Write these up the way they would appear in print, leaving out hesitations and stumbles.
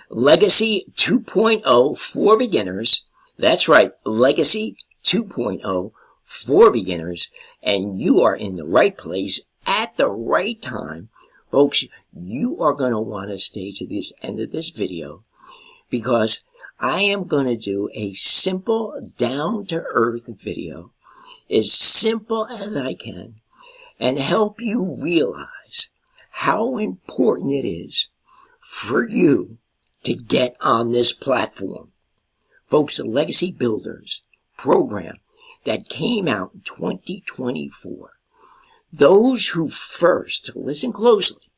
Legacy 2.0 for beginners. That's right, Legacy 2.0 for beginners. And you are in the right place at the right time. Folks, you are going to want to stay to this end of this video because I am going to do a simple, down-to-earth video, as simple as I can, and help you realize how important it is for you to get on this platform. Folks, the Legacy Builders program that came out in 2024, those who first, listen closely,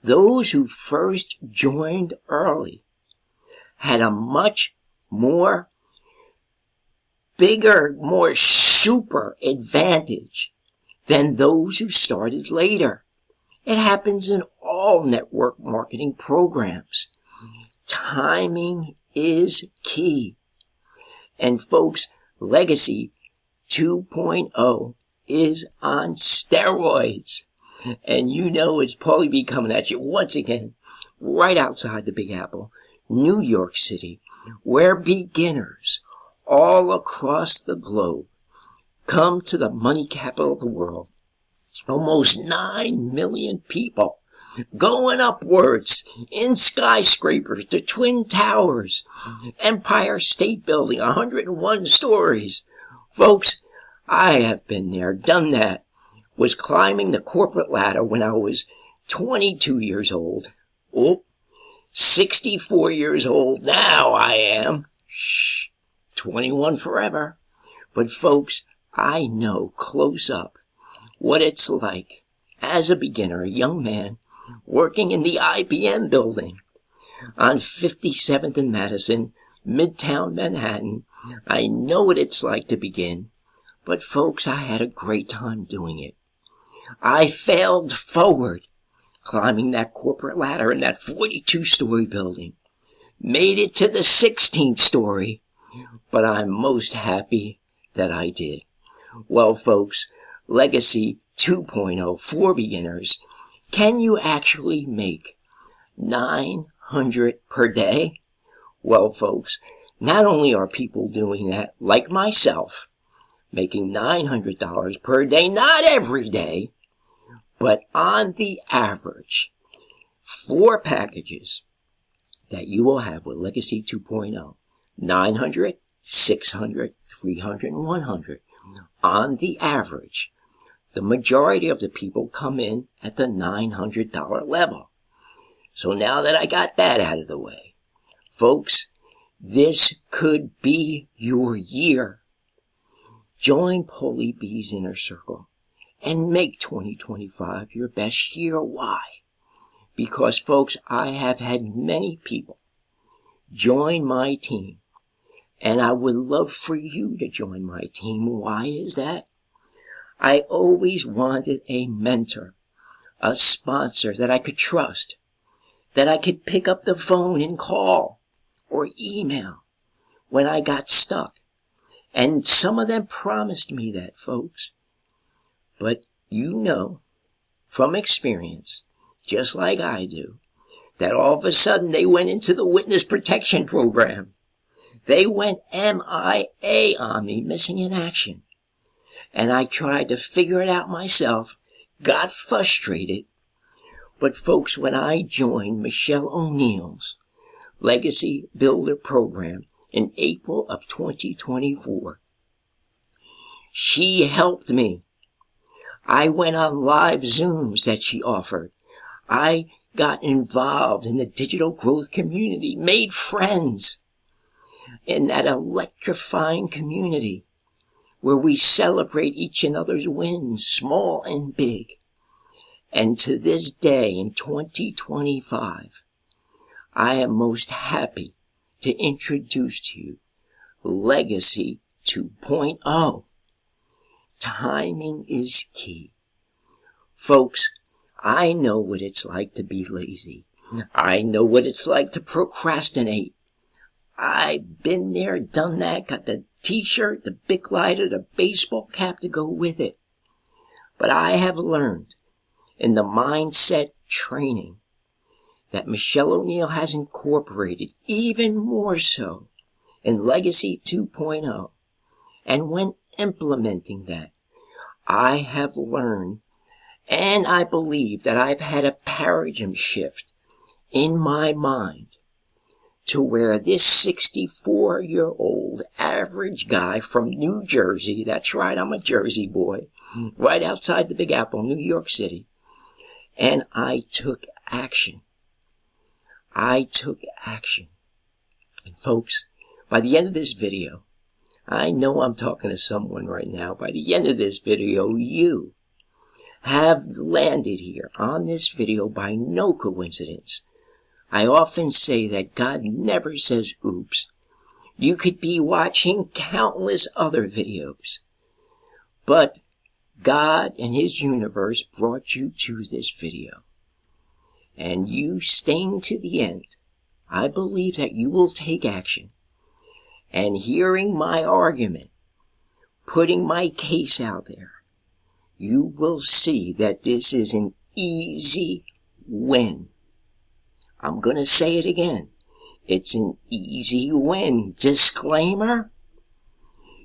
those who first joined early had a much more bigger, more super advantage than those who started later. It happens in all network marketing programs. Timing is key. And folks, Legacy 2.0 is on steroids. And you know it's probably be coming at you once again, right outside the Big Apple, New York City, where beginners all across the globe come to the money capital of the world. Almost 9 million people going upwards in skyscrapers, the Twin Towers, Empire State Building, 101 stories. Folks, I have been there, done that. Was climbing the corporate ladder when I was 22 years old. 64 years old now I am. 21 forever. But folks, I know close up what it's like as a beginner, a young man, working in the IBM building on 57th and Madison, Midtown Manhattan. I know what it's like to begin. But folks, I had a great time doing it. I failed forward, climbing that corporate ladder in that 42-story building. Made it to the 16th story, but I'm most happy that I did. Well, folks, Legacy 2.0 for beginners. Can you actually make $900 per day? Well, folks, not only are people doing that, like myself, making $900 per day, not every day, but on the average, 4 packages that you will have with Legacy 2.0, 900, 600, 300, and 100. On the average, the majority of the people come in at the $900 level. So now that I got that out of the way, folks, this could be your year. Join Polly B's Inner Circle and make 2025 your best year. Why? Because, folks, I have had many people join my team, and I would love for you to join my team. Why is that? I always wanted a mentor, a sponsor that I could trust, that I could pick up the phone and call or email when I got stuck. And some of them promised me that, folks. But you know from experience, just like I do, that all of a sudden they went into the witness protection program. They went MIA on me, missing in action. And I tried to figure it out myself, got frustrated. But folks, when I joined Michelle O'Neill's Legacy Builder program in April of 2024, she helped me. I went on live Zooms that she offered. I got involved in the digital growth community, made friends in that electrifying community where we celebrate each other's wins, small and big. And to this day in 2025, I am most happy to introduce to you Legacy 2.0. Timing is key. Folks, I know what it's like to be lazy. I know what it's like to procrastinate. I've been there, done that, got the t-shirt, the Bic lighter, the baseball cap to go with it. But I have learned in the mindset training that Michelle O'Neill has incorporated even more so in Legacy 2.0. And when implementing that, I have learned, and I believe that I've had a paradigm shift in my mind to where this 64-year-old average guy from New Jersey, that's right, I'm a Jersey boy, right outside the Big Apple, New York City, and I took action. And folks, by the end of this video, I know I'm talking to someone right now. By the end of this video, you have landed here on this video by no coincidence. I often say that God never says oops. You could be watching countless other videos, but God and His universe brought you to this video. And you staying to the end, I believe that you will take action. And hearing my argument, putting my case out there, you will see that this is an easy win. I'm going to say it again. It's an easy win. Disclaimer: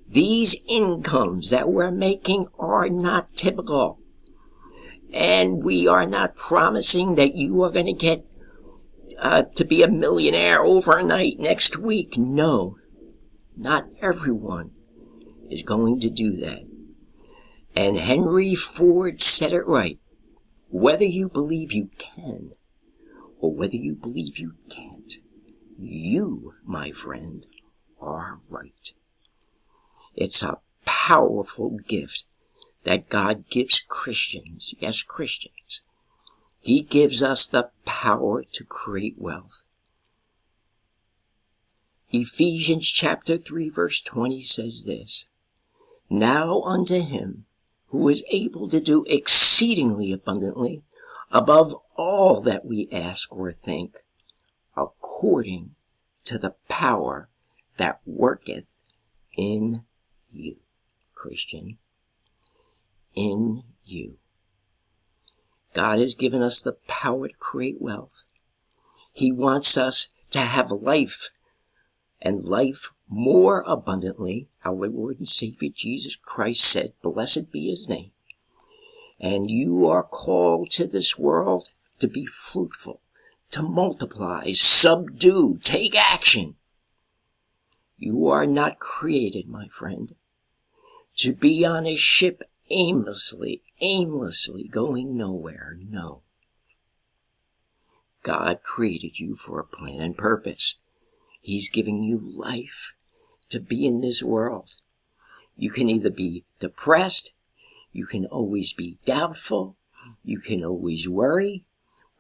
these incomes that we're making are not typical. And we are not promising that you are going to get to be a millionaire overnight next week. No. Not everyone is going to do that. And Henry Ford said it right. Whether you believe you can or whether you believe you can't, you, my friend, are right. It's a powerful gift that God gives Christians. Yes, Christians. He gives us the power to create wealth. Ephesians chapter 3 verse 20 says this: Now unto Him who is able to do exceedingly abundantly above all that we ask or think, according to the power that worketh in you, Christian, in you. God has given us the power to create wealth. He wants us to have life, and life more abundantly. Our Lord and Savior Jesus Christ said, blessed be His name. And you are called to this world to be fruitful, to multiply, subdue, take action. You are not created, my friend, to be on a ship aimlessly going nowhere. No. God created you for a plan and purpose. He's giving you life to be in this world. You can either be depressed, you can always be doubtful, you can always worry,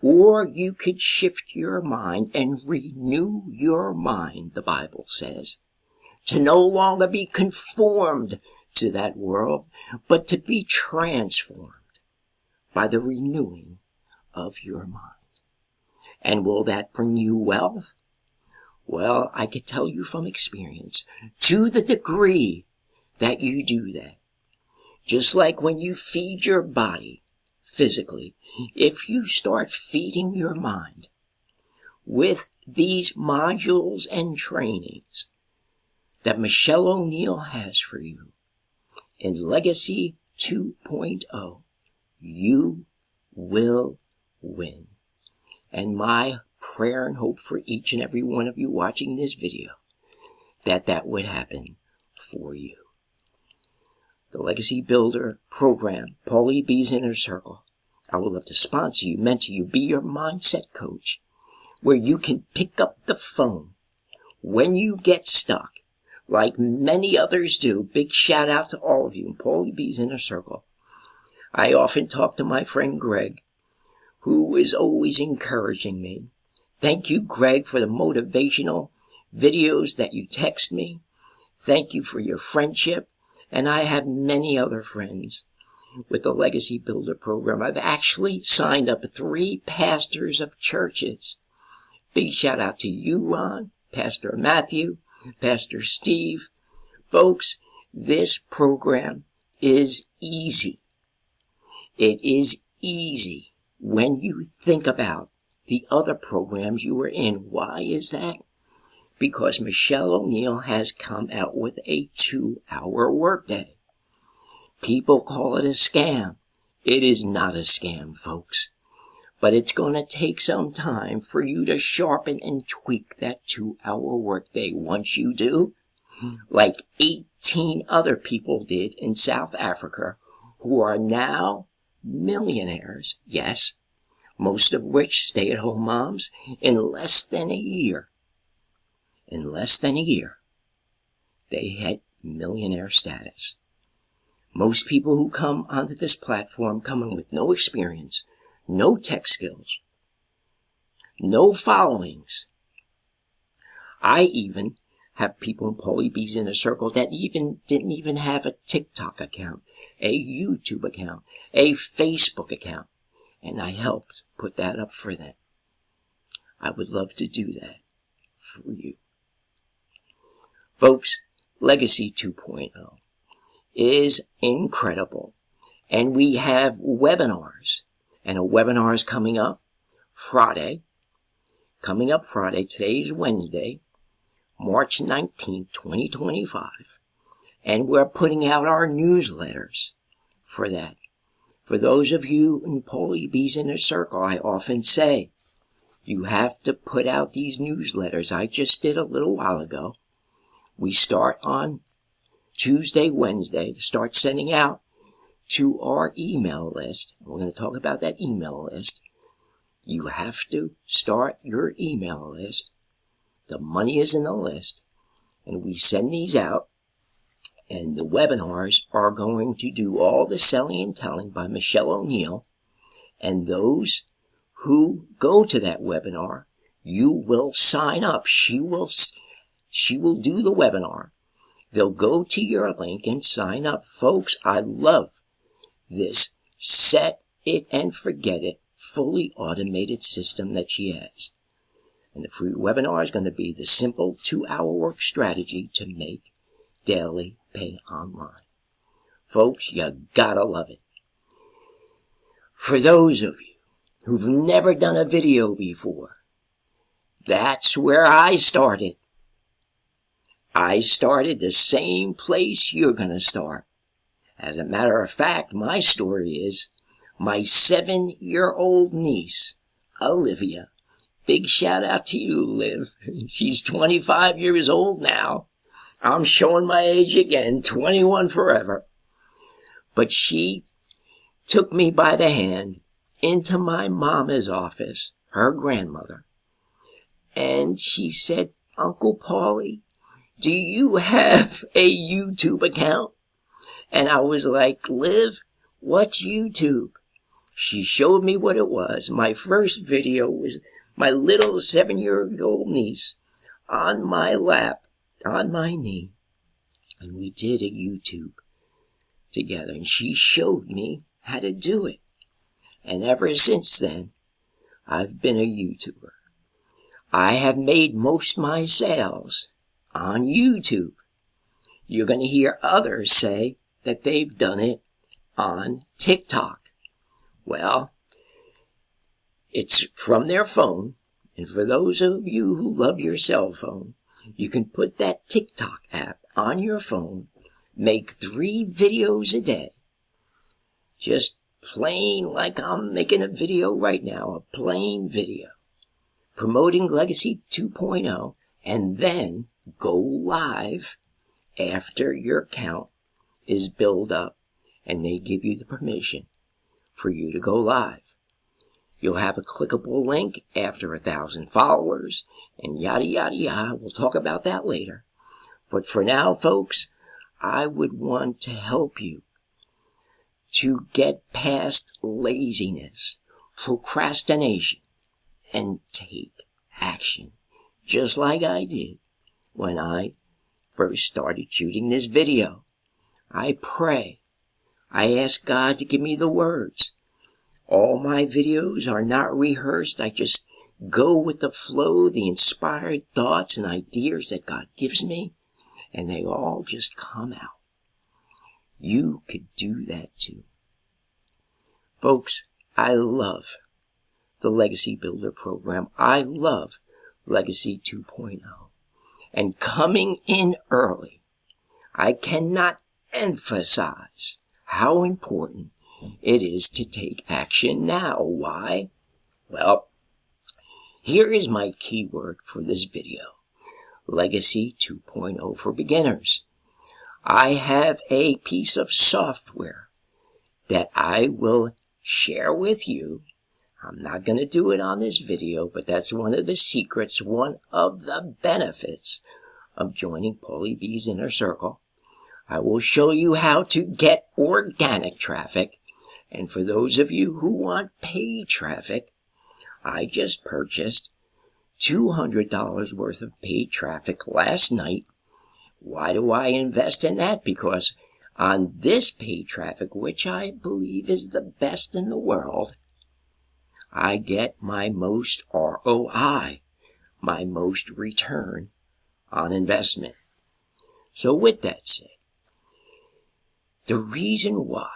or you could shift your mind and renew your mind, the Bible says, to no longer be conformed to that world, but to be transformed by the renewing of your mind. And will that bring you wealth? Well, I could tell you from experience, to the degree that you do that, just like when you feed your body physically, if you start feeding your mind with these modules and trainings that Michelle O'Neill has for you in Legacy 2.0, you will win. And my prayer and hope for each and every one of you watching this video, that would happen for you. The Legacy Builder program, Paulie B's Inner Circle, I would love to sponsor you, mentor you, be your mindset coach, where you can pick up the phone when you get stuck, like many others do. Big shout out to all of you in Paulie B's Inner Circle. I often talk to my friend Greg, who is always encouraging me. Thank you, Greg, for the motivational videos that you text me. Thank you for your friendship. And I have many other friends with the Legacy Builder program. I've actually signed up 3 pastors of churches. Big shout out to you, Ron, Pastor Matthew, Pastor Steve. Folks, this program is easy. It is easy when you think about the other programs you were in. Why is that? Because Michelle O'Neill has come out with a 2-hour workday. People call it a scam. It is not a scam, folks. But it's going to take some time for you to sharpen and tweak that 2-hour workday. Once you do, like 18 other people did in South Africa, who are now millionaires, yes, most of which stay-at-home moms, in less than a year. In less than a year, they had millionaire status. Most people who come onto this platform come in with no experience, no tech skills, no followings. I even have people in Paulie B's Inner Circle that didn't even have a TikTok account, a YouTube account, a Facebook account, and I helped put that up for them. I would love to do that for you. Folks, Legacy 2.0 is incredible, and we have webinars, and a webinar is coming up Friday. Today's Wednesday, March 19th, 2025, and we're putting out our newsletters for that. For those of you in Paulie B's Inner Circle, I often say, you have to put out these newsletters. I just did a little while ago. We start on Tuesday, Wednesday, to start sending out to our email list. We're going to talk about that email list. You have to start your email list. The money is in the list. And we send these out. And the webinars are going to do all the selling and telling by Michelle O'Neill. And those who go to that webinar, you will sign up. She will do the webinar. They'll go to your link and sign up. Folks, I love this set it and forget it, fully automated system that she has. And the free webinar is going to be the simple 2-hour work strategy to make daily pay online. Folks, you gotta love it. For those of you who've never done a video before, that's where I started. I started the same place you're going to start. As a matter of fact, my story is my 7-year-old niece, Olivia. Big shout out to you, Liv. She's 25 years old now. I'm showing my age again, 21 forever. But she took me by the hand into my mama's office, her grandmother. And she said, Uncle Paulie, do you have a YouTube account? And I was like, Liv, what's YouTube? She showed me what it was. My first video was my little 7-year-old niece on my lap, on my knee. And we did a YouTube together. And she showed me how to do it. And ever since then, I've been a YouTuber. I have made most of my sales on YouTube. You're going to hear others say that they've done it on TikTok. Well, it's from their phone. And for those of you who love your cell phone, you can put that TikTok app on your phone, make 3 videos a day. Just plain like I'm making a video right now, a plain video. Promoting Legacy 2.0, and then go live after your account is built up and they give you the permission for you to go live. You'll have a clickable link after 1,000 followers and yada yada yada. We'll talk about that later. But for now, folks, I would want to help you to get past laziness, procrastination, and take action, just like I did when I first started shooting this video. I pray. I ask God to give me the words. All my videos are not rehearsed. I just go with the flow, the inspired thoughts and ideas that God gives me, and they all just come out. You could do that too. Folks, I love the Legacy Builder program. I love Legacy 2.0. And coming in early, I cannot emphasize how important it is to take action now. Why? Well, here is my keyword for this video. Legacy 2.0 for beginners. I have a piece of software that I will share with you. I'm not going to do it on this video, but that's one of the secrets, one of the benefits of joining Paulie B's Inner Circle. I will show you how to get organic traffic. And for those of you who want paid traffic, I just purchased $200 worth of paid traffic last night. Why do I invest in that? Because on this paid traffic, which I believe is the best in the world, I get my most ROI, my most return on investment. So with that said, the reason why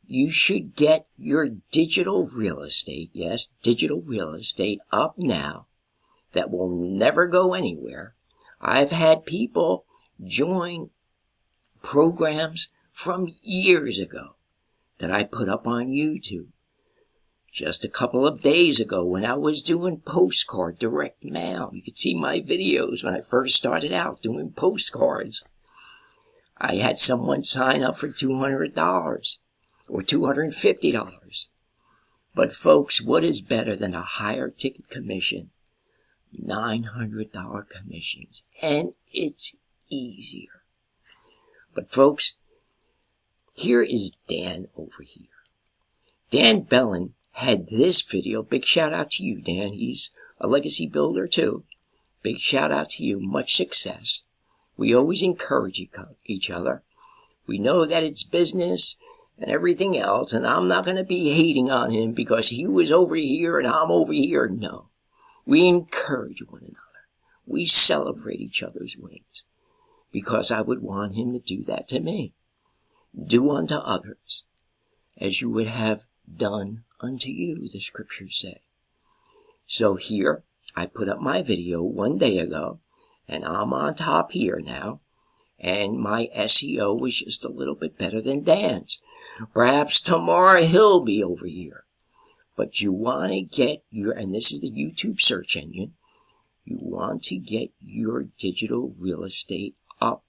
you should get your digital real estate, yes, digital real estate up now, that will never go anywhere. I've had people join programs from years ago that I put up on YouTube. Just a couple of days ago when I was doing postcard direct mail, you could see my videos when I first started out doing postcards. I had someone sign up for $200 or $250. But folks, what is better than a higher ticket commission? $900 commissions. And it's easier. But folks, here is Dan over here. Dan Bellin had this video. Big shout out to you, Dan. He's a legacy builder too. Big shout out to you. Much success. We always encourage each other. We know that it's business and everything else, and I'm not going to be hating on him because he was over here and I'm over here. No. We encourage one another. We celebrate each other's wins because I would want him to do that to me. Do unto others as you would have done unto you, the scriptures say. So here, I put up my video one day ago, and I'm on top here now, and my SEO was just a little bit better than Dan's. Perhaps tomorrow he'll be over here. But you want to get your, and this is the YouTube search engine, you want to get your digital real estate up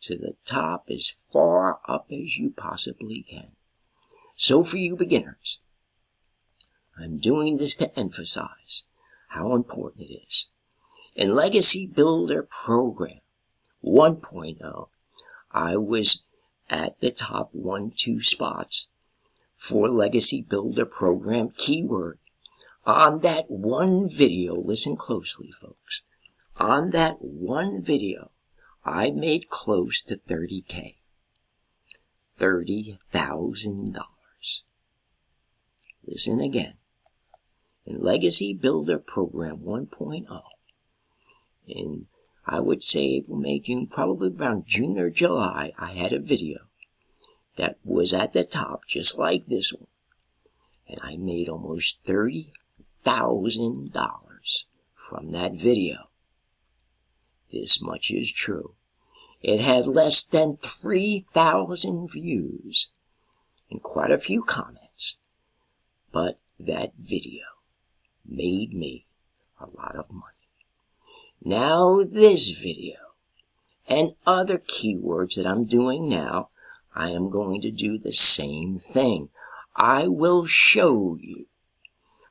to the top, as far up as you possibly can. So for you beginners, I'm doing this to emphasize how important it is. In Legacy Builder Program 1.0, I was at the top 1-2 spots for Legacy Builder Program keyword. On that one video, listen closely folks, on that one video, I made close to $30,000. $30,000. Listen again. In Legacy Builder Program 1.0, in, I would say, April, May, June, probably around June or July, I had a video that was at the top, just like this one. And I made almost $30,000 from that video. This much is true. It had less than 3,000 views and quite a few comments. But that video made me a lot of money. Now this video and other keywords that I'm doing now, I am going to do the same thing. I will show you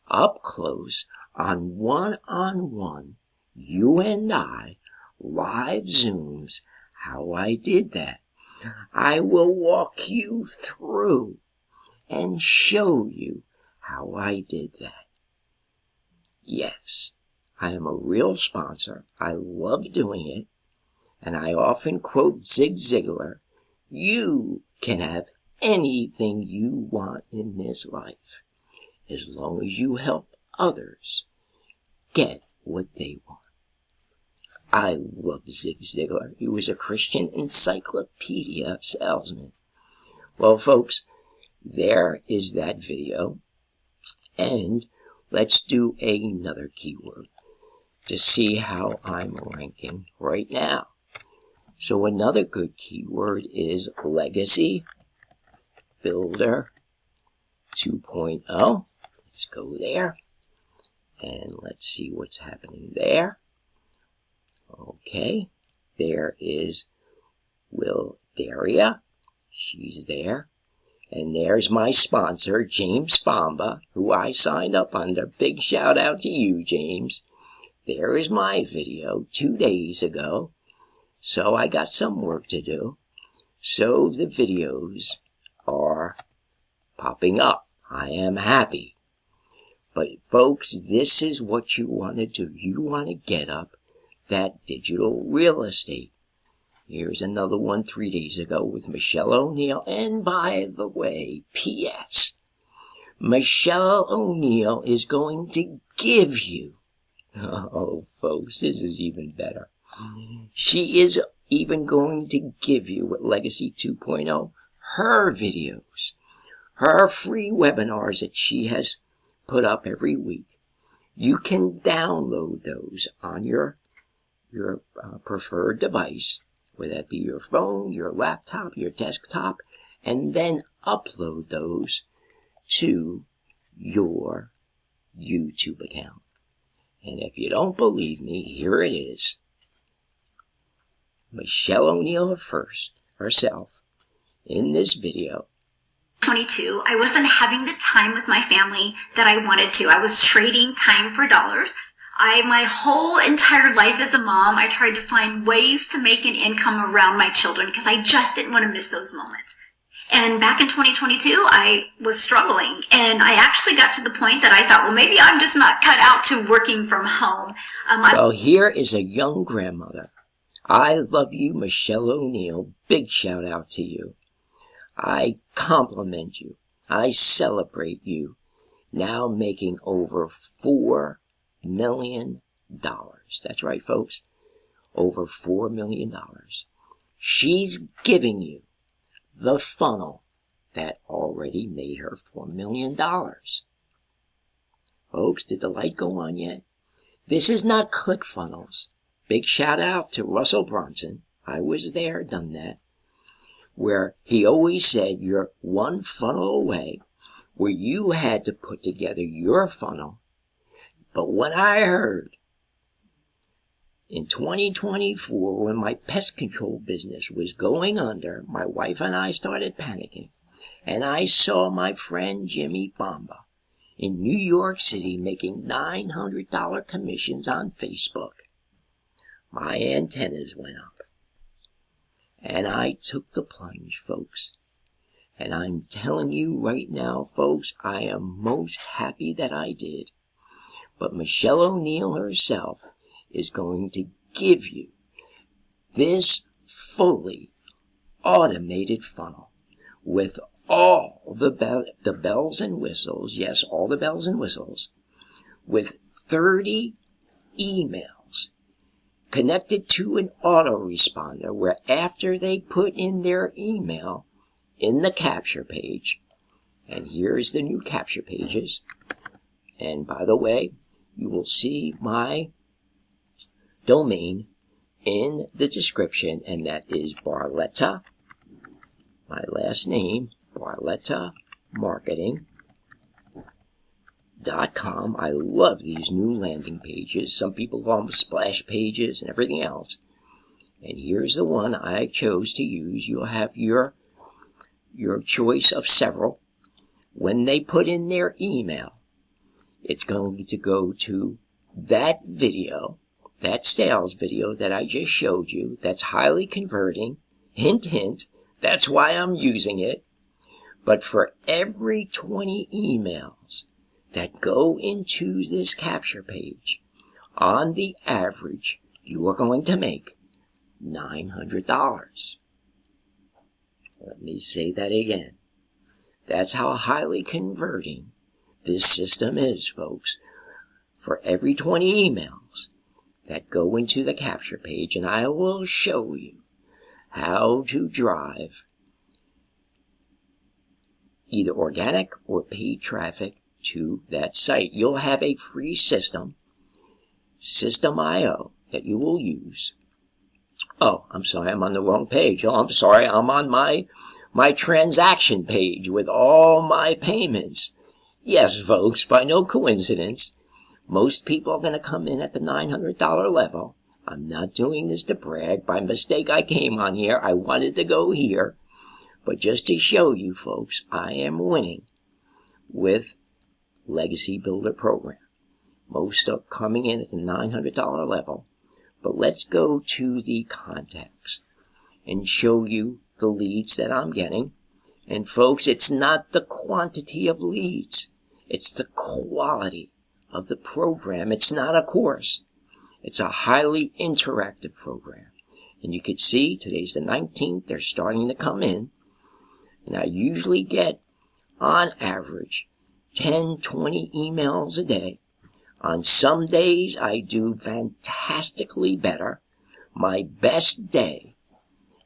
up close on one-on-one, you and I, live Zooms, how I did that. I will walk you through and show you how I did that. Yes, I am a real sponsor. I love doing it. And I often quote Zig Ziglar, you can have anything you want in this life as long as you help others get what they want. I love Zig Ziglar. He was a Christian encyclopedia salesman. Well, folks, there is that video. And let's do another keyword to see how I'm ranking right now. So another good keyword is Legacy Builder 2.0. Let's go there. And let's see what's happening there. Okay. There is Wildaria. She's there. And there's my sponsor, James Famba, who I signed up under. Big shout out to you, James. There is my video 2 days ago. So I got some work to do. So the videos are popping up. I am happy. But folks, this is what you want to do. You want to get up that digital real estate. Here's another one 3 days ago with Michelle O'Neill. And by the way, P.S. Michelle O'Neill is going to give you, oh folks, this is even better. She is even going to give you with Legacy 2.0 her videos, her free webinars that she has put up every week. You can download those on your preferred device, whether that be your phone, your laptop, your desktop, and then upload those to your YouTube account. And if you don't believe me, here it is. Michelle O'Neill herself in this video. 22, I wasn't having the time with my family that I wanted to. I was trading time for dollars. My whole entire life as a mom, I tried to find ways to make an income around my children because I just didn't want to miss those moments. And back in 2022, I was struggling. And I actually got to the point that I thought, well, maybe I'm just not cut out to working from home. Well, here is a young grandmother. I love you, Michelle O'Neill. Big shout out to you. I compliment you. I celebrate you. Now making over $4 million. That's right, folks. Over $4 million. She's giving you the funnel that already made her $4 million. Folks, did the light go on yet? This is not ClickFunnels. Big shout out to Russell Brunson. I was there, done that. Where he always said you're one funnel away, where you had to put together your funnel. But when I heard in 2024, when my pest control business was going under, my wife and I started panicking. And I saw my friend Jimmy Bamba in New York City making $900 commissions on Facebook. My antennas went up. And I took the plunge, folks. And I'm telling you right now, folks, I am most happy that I did. But Michelle O'Neill herself is going to give you this fully automated funnel with all the bells and whistles. Yes, all the bells and whistles. With 30 emails connected to an autoresponder where after they put in their email in the capture page, and here's the new capture pages, and by the way, you will see my domain in the description, and that is Barletta, my last name, BarlettaMarketing.com. I love these new landing pages. Some people call them splash pages and everything else. And here's the one I chose to use. You'll have your choice of several. When they put in their email, it's going to go to that video, that sales video that I just showed you. That's highly converting. Hint, hint. That's why I'm using it. But for every 20 emails that go into this capture page, on the average, you are going to make $900. Let me say that again. That's how highly converting this system is, folks. For every 20 emails that go into the capture page, and I will show you how to drive either organic or paid traffic to that site. You'll have a free System.io, that you will use. Oh, I'm sorry, I'm on the wrong page. Oh, I'm sorry, I'm on my transaction page with all my payments. Yes, folks, by no coincidence, most people are going to come in at the $900 level. I'm not doing this to brag. By mistake, I came on here. I wanted to go here. But just to show you, folks, I am winning with Legacy Builder Program. Most are coming in at the $900 level. But let's go to the contacts and show you the leads that I'm getting. And folks, it's not the quantity of leads. It's the quality of the program. It's not a course. It's a highly interactive program. And you can see today's the 19th. They're starting to come in. And I usually get, on average, 10, 20 emails a day. On some days, I do fantastically better. My best day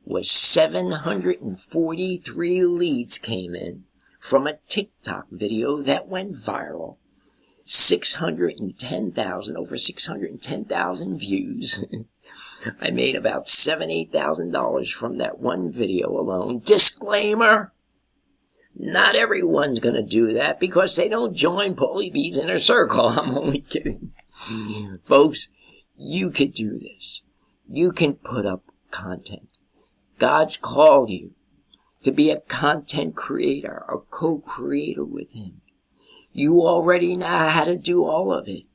was 743 leads came in from a TikTok video that went viral. Over 610,000 views. I made about $8,000 from that one video alone. Disclaimer! Not everyone's going to do that because they don't join Paulie B's Inner Circle. I'm only kidding. Folks, you could do this. You can put up content. God's called you to be a content creator, a co-creator with Him. You already know how to do all of it.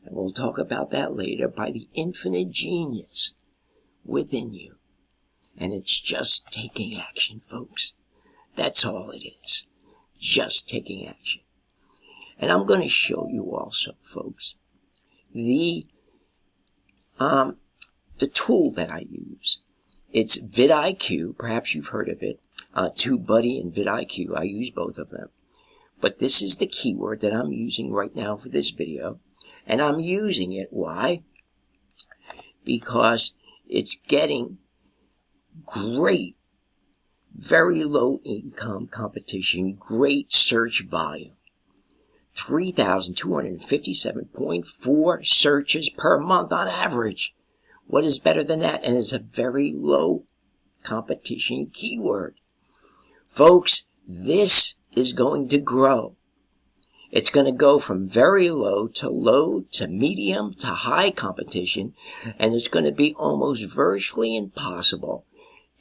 And we'll talk about that later by the infinite genius within you. And it's just taking action, folks. That's all it is. Just taking action. And I'm going to show you also, folks, the tool that I use. It's vidIQ. Perhaps you've heard of it. TubeBuddy and vidIQ. I use both of them. But this is the keyword that I'm using right now for this video. And I'm using it. Why? Because it's getting great, very low income competition, great search volume. 3,257.4 searches per month on average. What is better than that? And it's a very low competition keyword. Folks, this is going to grow. It's going to go from very low to medium to high competition, and it's going to be almost virtually impossible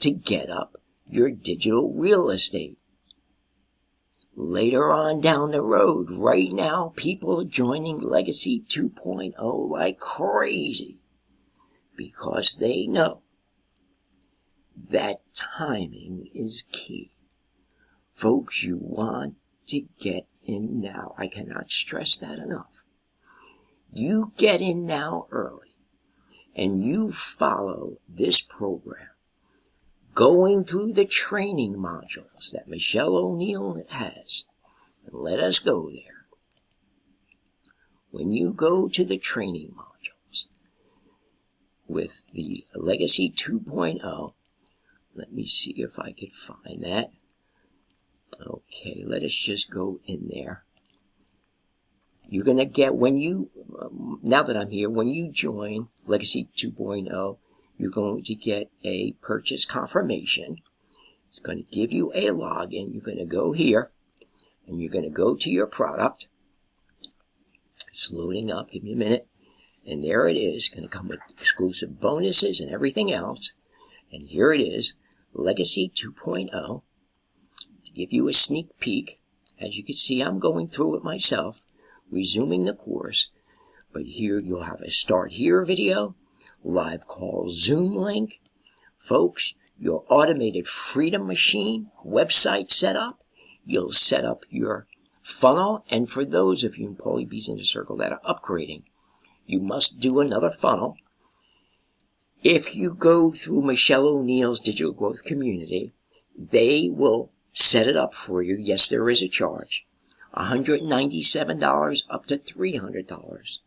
to get up your digital real estate. Later on down the road, right now, people are joining Legacy 2.0 like crazy because they know that timing is key. Folks, you want to get in now. I cannot stress that enough. You get in now early, and you follow this program, going through the training modules that Michelle O'Neill has. And let us go there. When you go to the training modules with the Legacy 2.0, let me see if I could find that. Okay, let us just go in there. You're going to get, now that I'm here, when you join Legacy 2.0, you're going to get a purchase confirmation. It's going to give you a login. You're going to go here, and you're going to go to your product. It's loading up. Give me a minute. And there it is. It's going to come with exclusive bonuses and everything else. And here it is, Legacy 2.0. To give you a sneak peek, as you can see, I'm going through it myself, resuming the course. But here you'll have a Start Here video, live call Zoom link. Folks, your automated Freedom Machine website setup. You'll set up your funnel. And for those of you in Paulie B's Inner Circle that are upgrading, you must do another funnel. If you go through Michelle O'Neill's Digital Growth Community, they will set it up for you. Yes, there is a charge. $197 up to $300.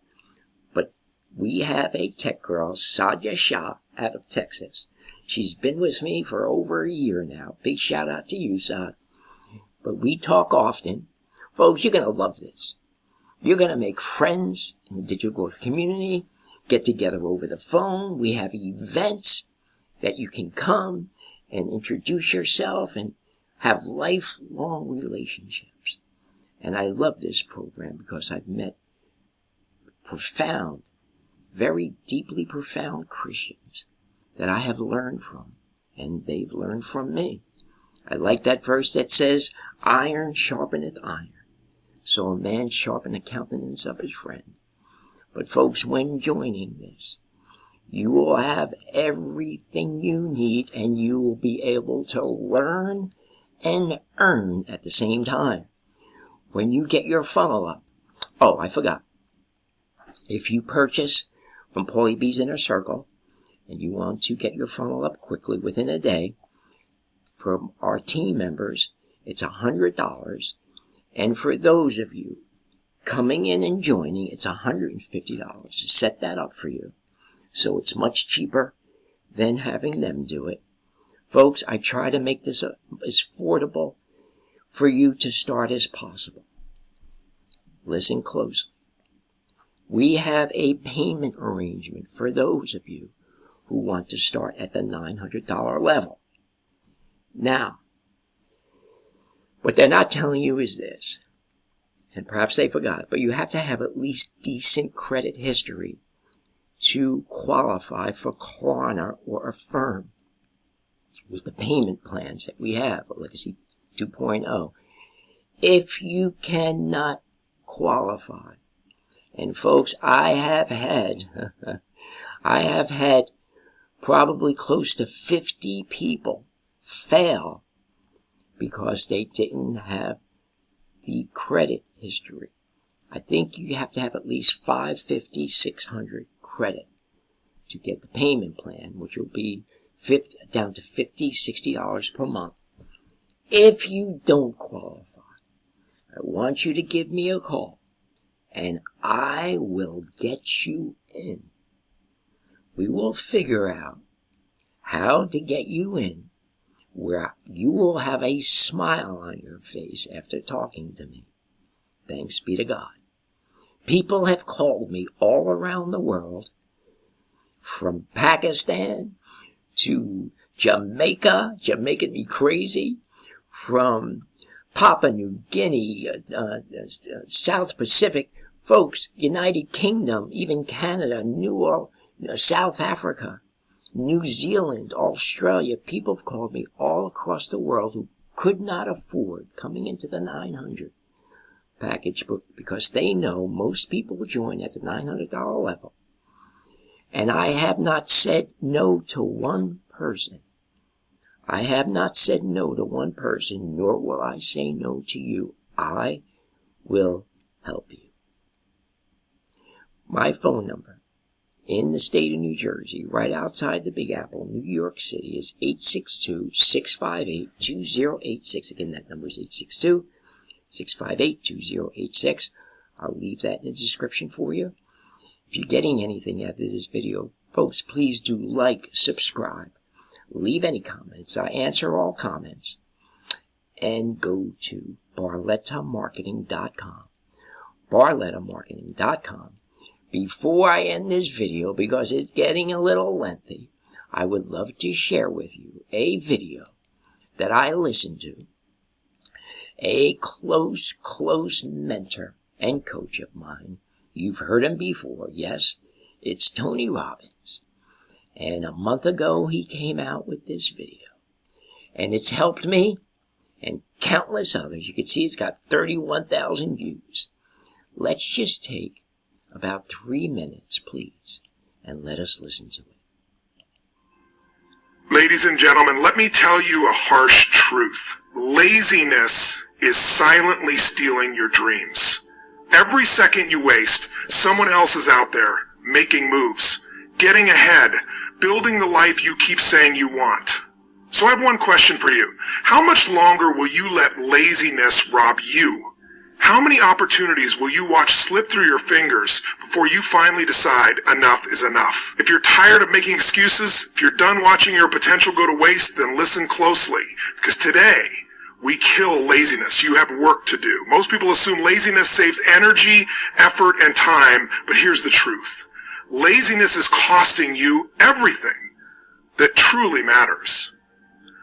But we have a tech girl, Sadia Shah, out of Texas. She's been with me for over a year now. Big shout out to you, Sad. But we talk often. Folks, you're going to love this. You're going to make friends in the digital growth community, get together over the phone. We have events that you can come and introduce yourself and have lifelong relationships. And I love this program because I've met profound, very deeply profound Christians that I have learned from, and they've learned from me. I like that verse that says, iron sharpeneth iron. So a man sharpen the countenance of his friend. But folks, when joining this, you will have everything you need, and you will be able to learn and earn at the same time. When you get your funnel up, oh, I forgot. If you purchase from Paulie B's Inner Circle, and you want to get your funnel up quickly within a day, from our team members, it's $100. And for those of you coming in and joining, it's $150 to set that up for you. So it's much cheaper than having them do it. Folks, I try to make this as affordable for you to start as possible. Listen closely. We have a payment arrangement for those of you who want to start at the $900 level. Now, what they're not telling you is this, and perhaps they forgot, but you have to have at least decent credit history to qualify for Klarna or Affirm with the payment plans that we have, Legacy 2.0. If you cannot qualify, and folks, I have had probably close to 50 people fail because they didn't have the credit history. I think you have to have at least 550, 600 credit to get the payment plan, which will be down to $50, $60 per month. If you don't qualify, I want you to give me a call, and I will get you in. We will figure out how to get you in, where you will have a smile on your face after talking to me. Thanks be to God. People have called me all around the world, from Pakistan to Jamaica, making me crazy, from Papua New Guinea, South Pacific, folks, United Kingdom, even Canada, South Africa, New Zealand, Australia. People have called me all across the world who could not afford coming into the 900 package book because they know most people join at the $900 level. And I have not said no to one person. I have not said no to one person, nor will I say no to you. I will help you. My phone number in the state of New Jersey, right outside the Big Apple, New York City, is 862-658-2086. Again, that number is 862-658-2086. I'll leave that in the description for you. If you're getting anything out of this video, folks, please do like, subscribe, leave any comments. I answer all comments. And go to barlettamarketing.com. barlettamarketing.com. Before I end this video, because it's getting a little lengthy, I would love to share with you a video that I listened to. A close mentor and coach of mine. You've heard him before, yes? It's Tony Robbins. And a month ago, he came out with this video. And it's helped me and countless others. You can see it's got 31,000 views. Let's just take about 3 minutes, please, and let us listen to it. Ladies and gentlemen, let me tell you a harsh truth. Laziness is silently stealing your dreams. Every second you waste, someone else is out there making moves, getting ahead, building the life you keep saying you want. So I have one question for you. How much longer will you let laziness rob you? How many opportunities will you watch slip through your fingers before you finally decide enough is enough? If you're tired of making excuses, if you're done watching your potential go to waste, then listen closely, because today We kill laziness. You have work to do. Most people assume laziness saves energy, effort, and time, but here's the truth. Laziness is costing you everything that truly matters.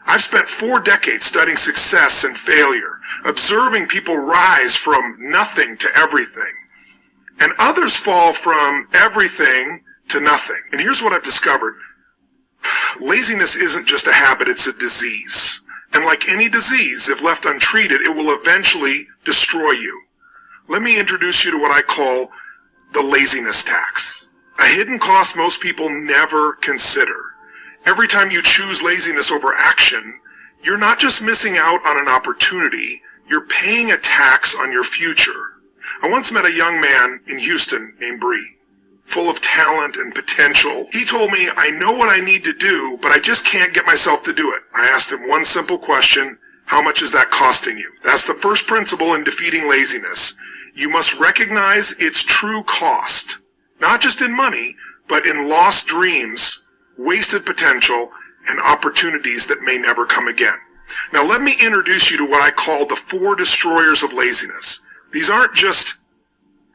I've spent 4 decades studying success and failure, observing people rise from nothing to everything, and others fall from everything to nothing. And here's what I've discovered. Laziness isn't just a habit, it's a disease. And like any disease, if left untreated, it will eventually destroy you. Let me introduce you to what I call the laziness tax. A hidden cost most people never consider. Every time you choose laziness over action, you're not just missing out on an opportunity, you're paying a tax on your future. I once met a young man in Houston named Bree, full of talent and potential. He told me, I know what I need to do, but I just can't get myself to do it. I asked him one simple question: how much is that costing you? That's the first principle in defeating laziness. You must recognize its true cost, not just in money, but in lost dreams, wasted potential, and opportunities that may never come again. Now let me introduce you to what I call the 4 destroyers of laziness. These aren't just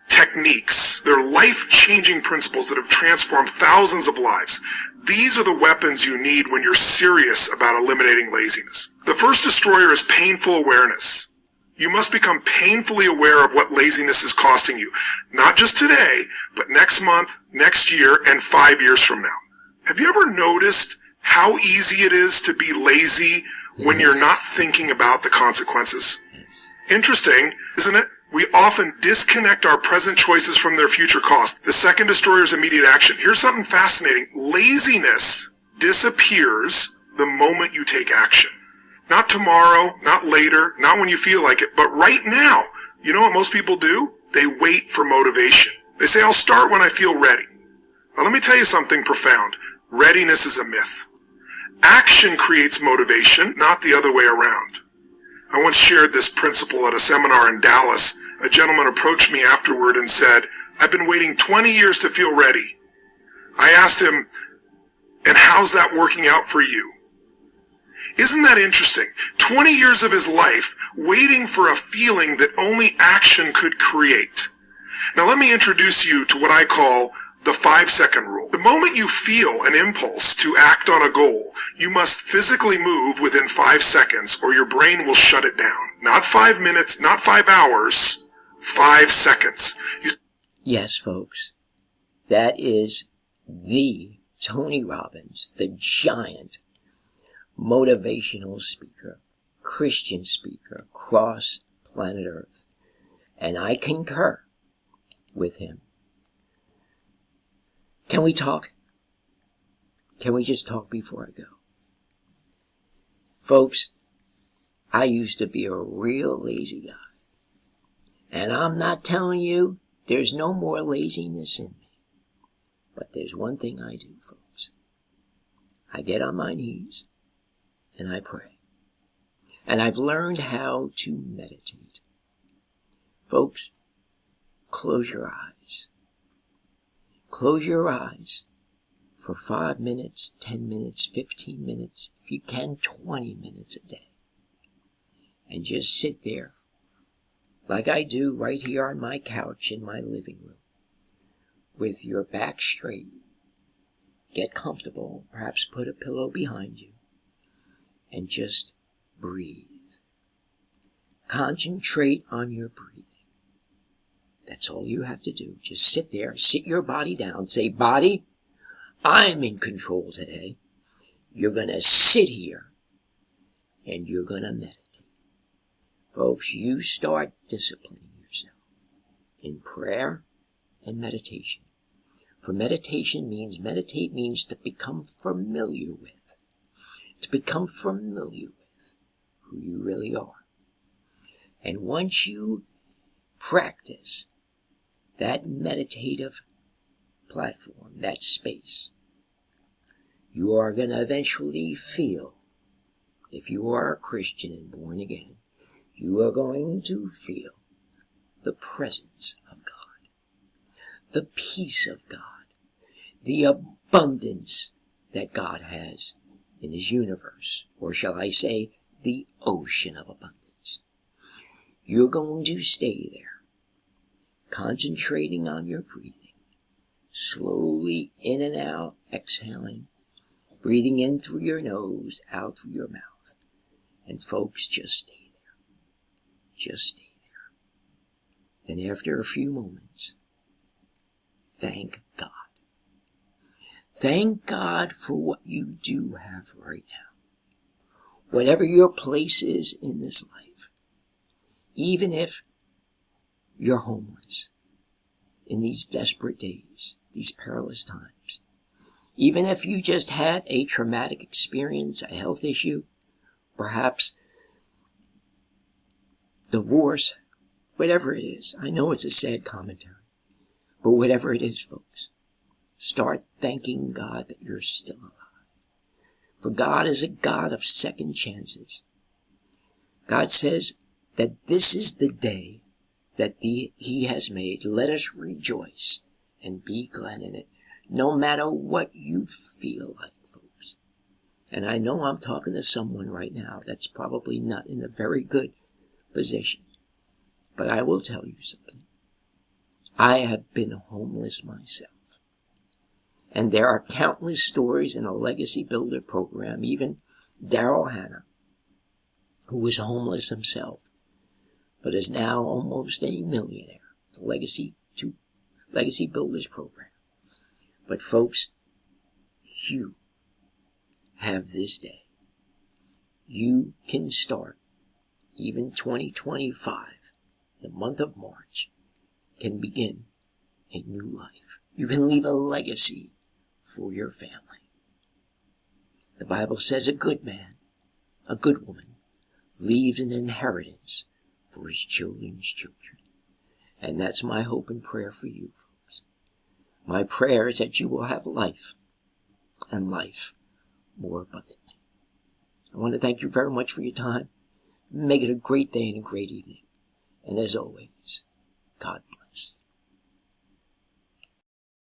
techniques. They're life-changing principles that have transformed thousands of lives. These are the weapons you need when you're serious about eliminating laziness. The first destroyer is painful awareness. You must become painfully aware of what laziness is costing you, not just today, but next month, next year, and 5 years from now. Have you ever noticed how easy it is to be lazy when you're not thinking about the consequences? Interesting, isn't it? We often disconnect our present choices from their future cost. The second destroyer is immediate action. Here's something fascinating. Laziness disappears the moment you take action. Not tomorrow, not later, not when you feel like it, but right now. You know what most people do? They wait for motivation. They say, I'll start when I feel ready. Now let me tell you something profound. Readiness is a myth. Action creates motivation, not the other way around. I once shared this principle at a seminar in Dallas. A gentleman approached me afterward and said, I've been waiting 20 years to feel ready. I asked him, and how's that working out for you? Isn't that interesting? 20 years of his life waiting for a feeling that only action could create. Now let me introduce you to what I call the 5-second rule. The moment you feel an impulse to act on a goal, you must physically move within 5 seconds or your brain will shut it down. Not 5 minutes, not 5 hours, 5 seconds. Yes, folks, that is the Tony Robbins, the giant motivational speaker, Christian speaker across planet Earth. And I concur with him. Can we talk? Can we just talk before I go? Folks, I used to be a real lazy guy. And I'm not telling you there's no more laziness in me. But there's one thing I do, folks. I get on my knees and I pray. And I've learned how to meditate. Folks, close your eyes. Close your eyes for 5 minutes, 10 minutes, 15 minutes, if you can, 20 minutes a day. And just sit there, like I do right here on my couch in my living room, with your back straight. Get comfortable, perhaps put a pillow behind you, and just breathe. Concentrate on your breathing. That's all you have to do. Just sit there, sit your body down, say, body, I'm in control today. You're going to sit here and you're going to meditate. Folks, you start disciplining yourself in prayer and meditation. For meditate means to become familiar with. To become familiar with who you really are. And once you practice that meditative platform, that space, you are going to eventually feel, if you are a Christian and born again, you are going to feel the presence of God, the peace of God, the abundance that God has in his universe, or shall I say, the ocean of abundance. You're going to stay there, concentrating on your breathing, slowly in and out, exhaling, breathing in through your nose, out through your mouth. And folks, just stay there. Just stay there. Then after a few moments, thank God. Thank God for what you do have right now. Whatever your place is in this life, even if you're homeless in these desperate days, these perilous times, even if you just had a traumatic experience, a health issue, perhaps divorce, whatever it is. I know it's a sad commentary, but whatever it is, folks, start thanking God that you're still alive. For God is a God of second chances. God says that this is the day that He has made. Let us rejoice and be glad in it, no matter what you feel like, folks. And I know I'm talking to someone right now that's probably not in a very good position. But I will tell you something. I have been homeless myself. And there are countless stories in a Legacy Builder program, even Daryl Hannah, who was homeless himself, but is now almost a millionaire. The Legacy Builders program. But folks, you have this day. You can start, even 2025, the month of March, can begin a new life. You can leave a legacy for your family. The Bible says a good man, a good woman, leaves an inheritance for his children's children. And that's my hope and prayer for you, folks. My prayer is that you will have life, and life more abundantly. I want to thank you very much for your time. Make it a great day and a great evening. And as always,